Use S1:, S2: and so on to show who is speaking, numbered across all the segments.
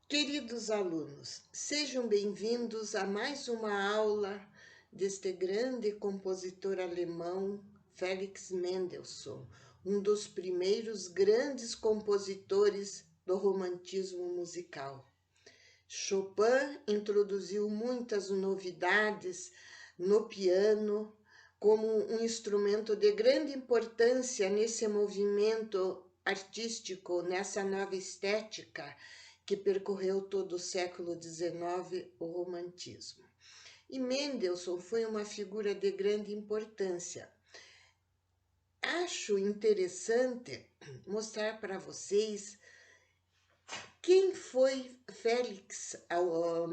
S1: Queridos alunos, sejam bem-vindos a mais uma aula deste grande compositor alemão, Felix Mendelssohn, um dos primeiros grandes compositores do romantismo musical. Chopin introduziu muitas novidades no piano como um instrumento de grande importância nesse movimento artístico, nessa nova estética que percorreu todo o século XIX, o romantismo. E Mendelssohn foi uma figura de grande importância. Acho interessante mostrar para vocês quem foi Felix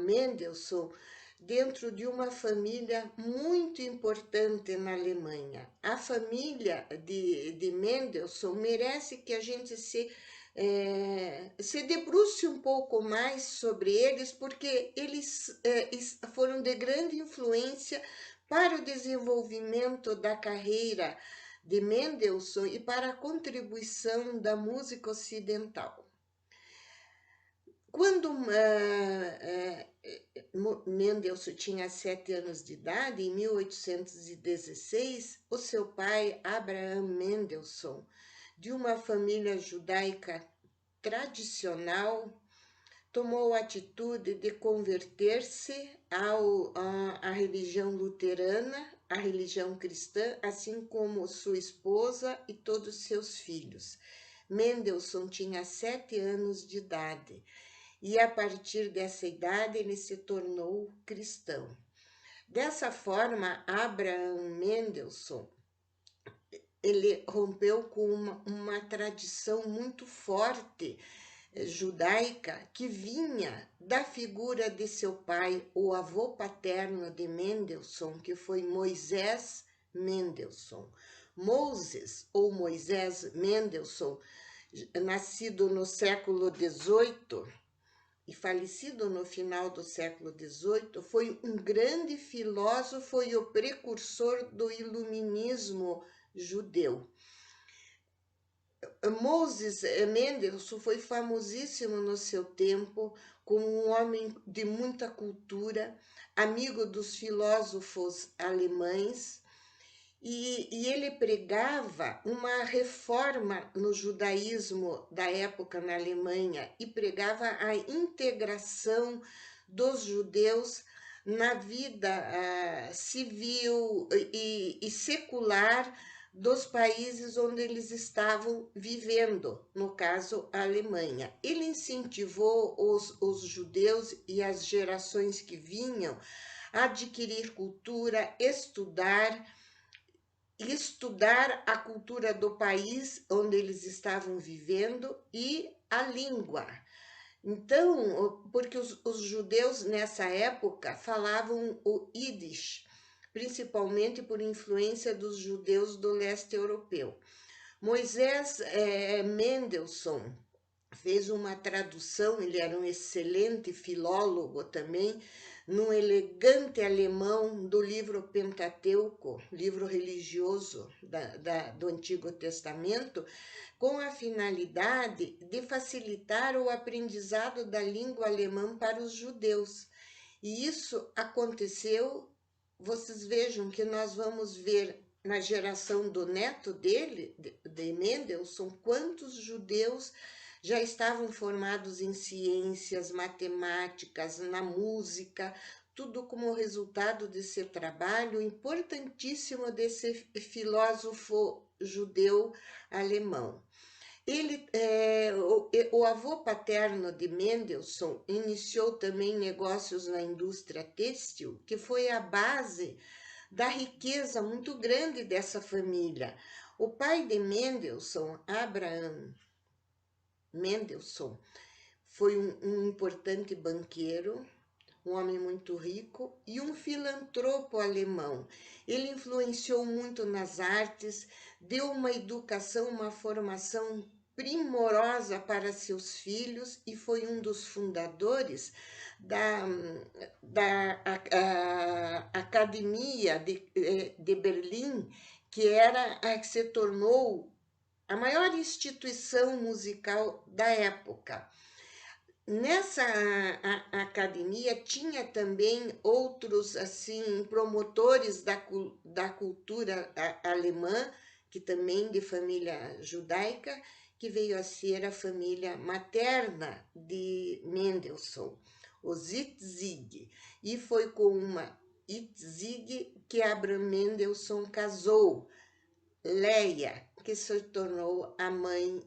S1: Mendelssohn dentro de uma família muito importante na Alemanha. A família de Mendelssohn merece que a gente se debruce um pouco mais sobre eles, porque eles foram de grande influência para o desenvolvimento da carreira de Mendelssohn e para a contribuição da música ocidental. Quando Mendelssohn tinha 7 anos de idade, em 1816, o seu pai, Abraham Mendelssohn, de uma família judaica tradicional, tomou a atitude de converter-se à religião luterana, à religião cristã, assim como sua esposa e todos seus filhos. Mendelssohn tinha 7 anos de idade e a partir dessa idade ele se tornou cristão. Dessa forma, Abraham Mendelssohn ele rompeu com uma tradição muito forte judaica que vinha da figura de seu pai, o avô paterno de Mendelssohn, que foi Moisés Mendelssohn. Moses ou Moisés Mendelssohn, nascido no século XVIII, e falecido no final do século XVIII, foi um grande filósofo e o precursor do iluminismo judeu. Moses Mendelssohn foi famosíssimo no seu tempo como um homem de muita cultura, amigo dos filósofos alemães, e ele pregava uma reforma no judaísmo da época na Alemanha e pregava a integração dos judeus na vida civil e secular dos países onde eles estavam vivendo, no caso a Alemanha. Ele incentivou os judeus e as gerações que vinham a adquirir cultura, estudar a cultura do país onde eles estavam vivendo e a língua. Então, porque os judeus nessa época falavam o Yiddish, principalmente por influência dos judeus do leste europeu. Moisés Mendelssohn fez uma tradução, ele era um excelente filólogo também, num elegante alemão do livro Pentateuco, livro religioso do Antigo Testamento, com a finalidade de facilitar o aprendizado da língua alemã para os judeus. E isso aconteceu, vocês vejam que nós vamos ver na geração do neto dele, de Mendelssohn, quantos judeus já estavam formados em ciências, matemáticas, na música, tudo como resultado desse trabalho importantíssimo desse filósofo judeu alemão. O avô paterno de Mendelssohn iniciou também negócios na indústria têxtil, que foi a base da riqueza muito grande dessa família. O pai de Mendelssohn, Abraham Mendelssohn, foi um importante banqueiro, um homem muito rico e um filantropo alemão. Ele influenciou muito nas artes, deu uma educação, uma formação primorosa para seus filhos e foi um dos fundadores da Academia de Berlim, que era a que se tornou a maior instituição musical da época. Nessa academia tinha também outros assim promotores da cultura alemã, que também de família judaica, que veio a ser a família materna de Mendelssohn, os Itzig, e foi com uma Itzig que Abraham Mendelssohn casou, Leia, que se tornou a mãe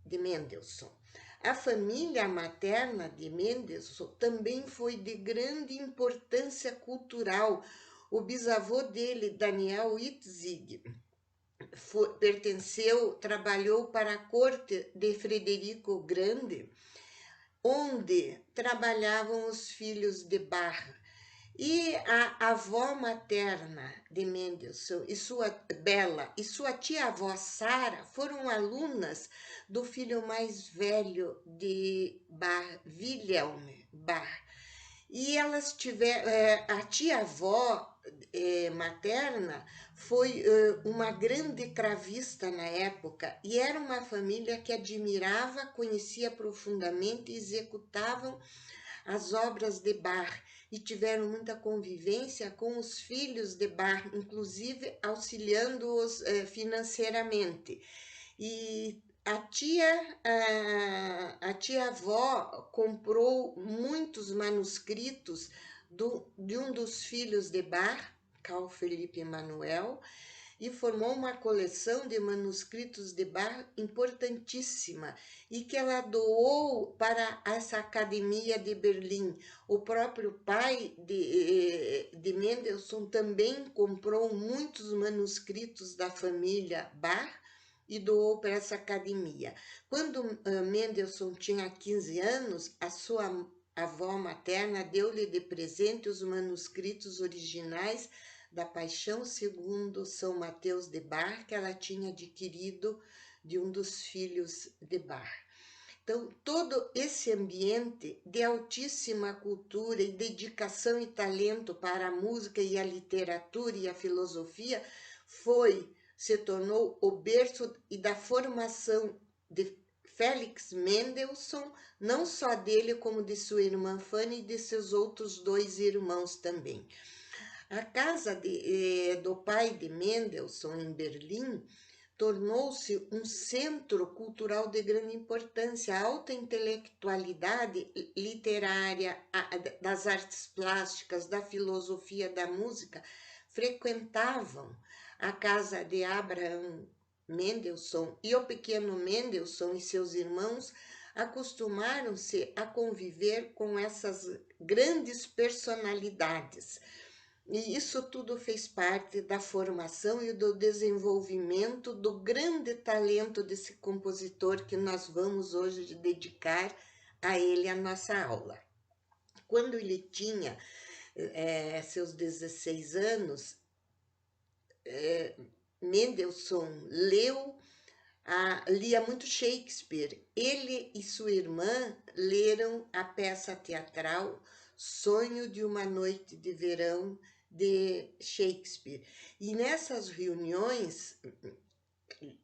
S1: de Mendelssohn. A família materna de Mendelssohn também foi de grande importância cultural. O bisavô dele, Daniel Itzig, trabalhou para a corte de Frederico o Grande, onde trabalhavam os filhos de Bach. E a avó materna de Mendelssohn e sua Bela e sua tia-avó Sara foram alunas do filho mais velho de Bach, Wilhelm Bach. E elas tiveram, a tia-avó materna foi uma grande cravista na época e era uma família que admirava, conhecia profundamente e executavam as obras de Bach e tiveram muita convivência com os filhos de Bach, inclusive auxiliando-os financeiramente. E a tia-avó comprou muitos manuscritos de um dos filhos de Bach, Carl Felipe Emanuel, e formou uma coleção de manuscritos de Bach importantíssima e que ela doou para essa academia de Berlim. O próprio pai de Mendelssohn também comprou muitos manuscritos da família Bach e doou para essa academia. Quando Mendelssohn tinha 15 anos, a sua avó materna deu-lhe de presente os manuscritos originais da Paixão segundo São Mateus de Bach, que ela tinha adquirido de um dos filhos de Bach. Então, todo esse ambiente de altíssima cultura e dedicação e talento para a música e a literatura e a filosofia se tornou o berço e da formação de Félix Mendelssohn, não só dele, como de sua irmã Fanny e de seus outros 2 irmãos também. A casa do pai de Mendelssohn, em Berlim, tornou-se um centro cultural de grande importância. A alta intelectualidade literária, das artes plásticas, da filosofia, da música, frequentavam a casa de Abraham Mendelssohn, e o pequeno Mendelssohn e seus irmãos acostumaram-se a conviver com essas grandes personalidades. E isso tudo fez parte da formação e do desenvolvimento do grande talento desse compositor que nós vamos hoje dedicar a ele a nossa aula. Quando ele tinha seus 16 anos, Mendelssohn lia muito Shakespeare. Ele e sua irmã leram a peça teatral Sonho de uma Noite de Verão, de Shakespeare. E nessas reuniões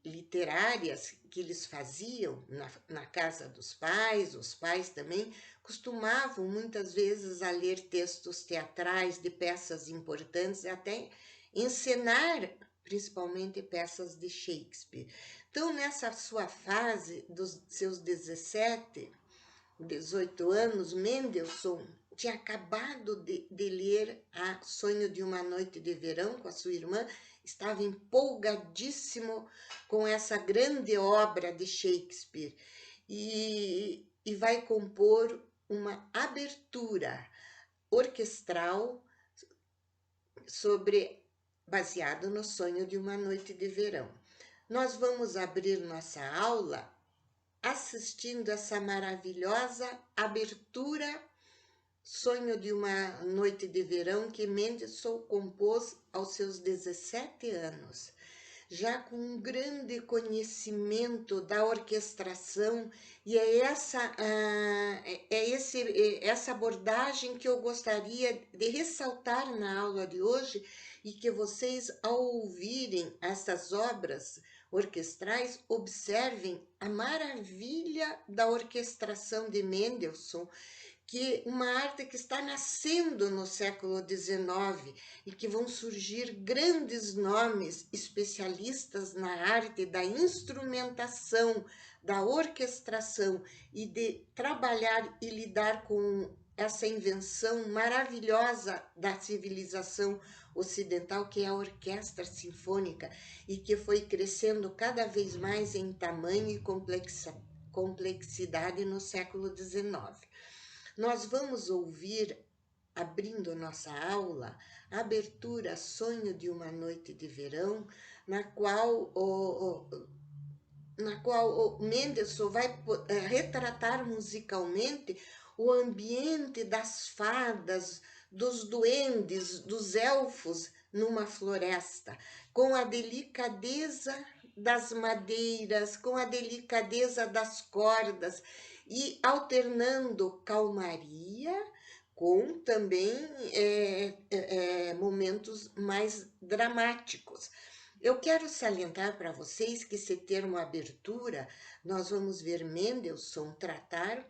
S1: literárias que eles faziam na casa dos pais, os pais também costumavam muitas vezes a ler textos teatrais de peças importantes, até encenar principalmente peças de Shakespeare. Então, nessa sua fase dos seus 17, 18 anos, Mendelssohn tinha acabado de ler a Sonho de uma Noite de Verão com a sua irmã, estava empolgadíssimo com essa grande obra de Shakespeare e vai compor uma abertura orquestral baseado no Sonho de uma Noite de Verão. Nós vamos abrir nossa aula assistindo essa maravilhosa abertura Sonho de uma Noite de Verão que Mendelssohn compôs aos seus 17 anos. já com um grande conhecimento da orquestração, e é essa abordagem que eu gostaria de ressaltar na aula de hoje, e que vocês, ao ouvirem essas obras orquestrais, observem a maravilha da orquestração de Mendelssohn, que uma arte que está nascendo no século XIX e que vão surgir grandes nomes especialistas na arte da instrumentação, da orquestração e de trabalhar e lidar com essa invenção maravilhosa da civilização ocidental, que é a orquestra sinfônica, e que foi crescendo cada vez mais em tamanho e complexidade no século XIX. Nós vamos ouvir, abrindo nossa aula, a abertura Sonho de uma Noite de Verão, na qual o Mendelssohn vai retratar musicalmente o ambiente das fadas, dos duendes, dos elfos numa floresta, com a delicadeza das madeiras, com a delicadeza das cordas, e alternando calmaria com também momentos mais dramáticos. Eu quero salientar para vocês que esse termo abertura, nós vamos ver Mendelssohn tratar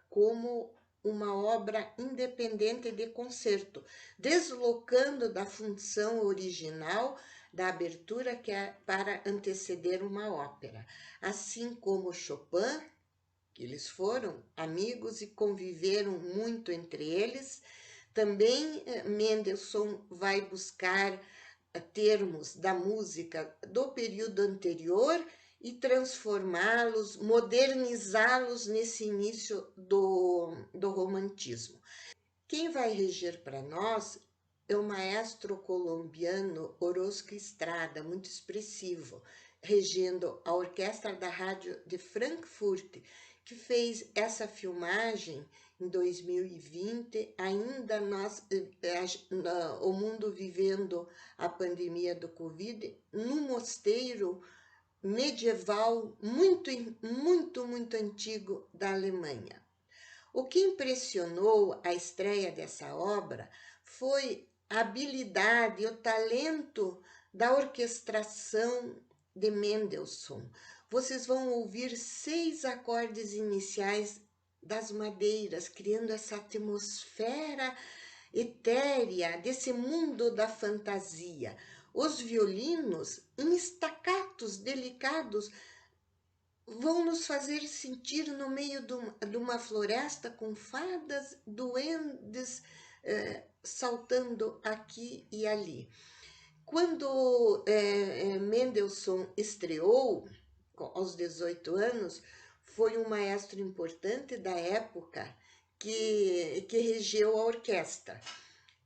S1: como uma obra independente de concerto, deslocando da função original da abertura, que é para anteceder uma ópera. Assim como Chopin, que eles foram amigos e conviveram muito entre eles, também Mendelssohn vai buscar termos da música do período anterior e transformá-los, modernizá-los nesse início do romantismo. Quem vai reger para nós é o maestro colombiano Orozco Estrada, muito expressivo, regendo a orquestra da rádio de Frankfurt, que fez essa filmagem em 2020, ainda o mundo vivendo a pandemia do Covid, num mosteiro medieval muito antigo da Alemanha. O que impressionou a estreia dessa obra foi a habilidade e o talento da orquestração de Mendelssohn. Vocês vão ouvir 6 acordes iniciais das madeiras, criando essa atmosfera etérea desse mundo da fantasia. Os violinos, em staccatos delicados, vão nos fazer sentir no meio de uma floresta com fadas, duendes, saltando aqui e ali. Quando Mendelssohn estreou, aos 18 anos, foi um maestro importante da época que regeu a orquestra.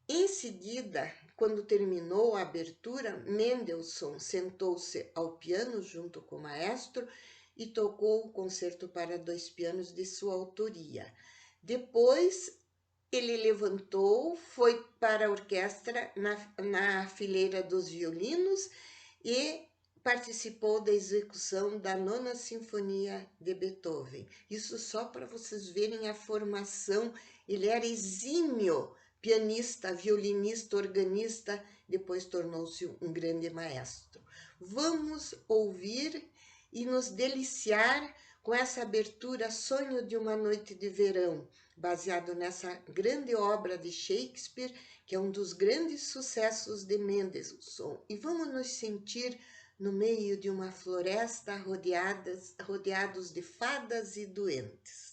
S1: Em seguida, quando terminou a abertura, Mendelssohn sentou-se ao piano junto com o maestro e tocou o concerto para 2 pianos de sua autoria. Depois, ele levantou, foi para a orquestra na fileira dos violinos e participou da execução da 9ª Sinfonia de Beethoven. Isso só para vocês verem a formação. Ele era exímio pianista, violinista, organista, depois tornou-se um grande maestro. Vamos ouvir e nos deliciar com essa abertura Sonho de uma Noite de Verão, baseado nessa grande obra de Shakespeare, que é um dos grandes sucessos de Mendelssohn. E vamos nos sentir no meio de uma floresta rodeados de fadas e duendes.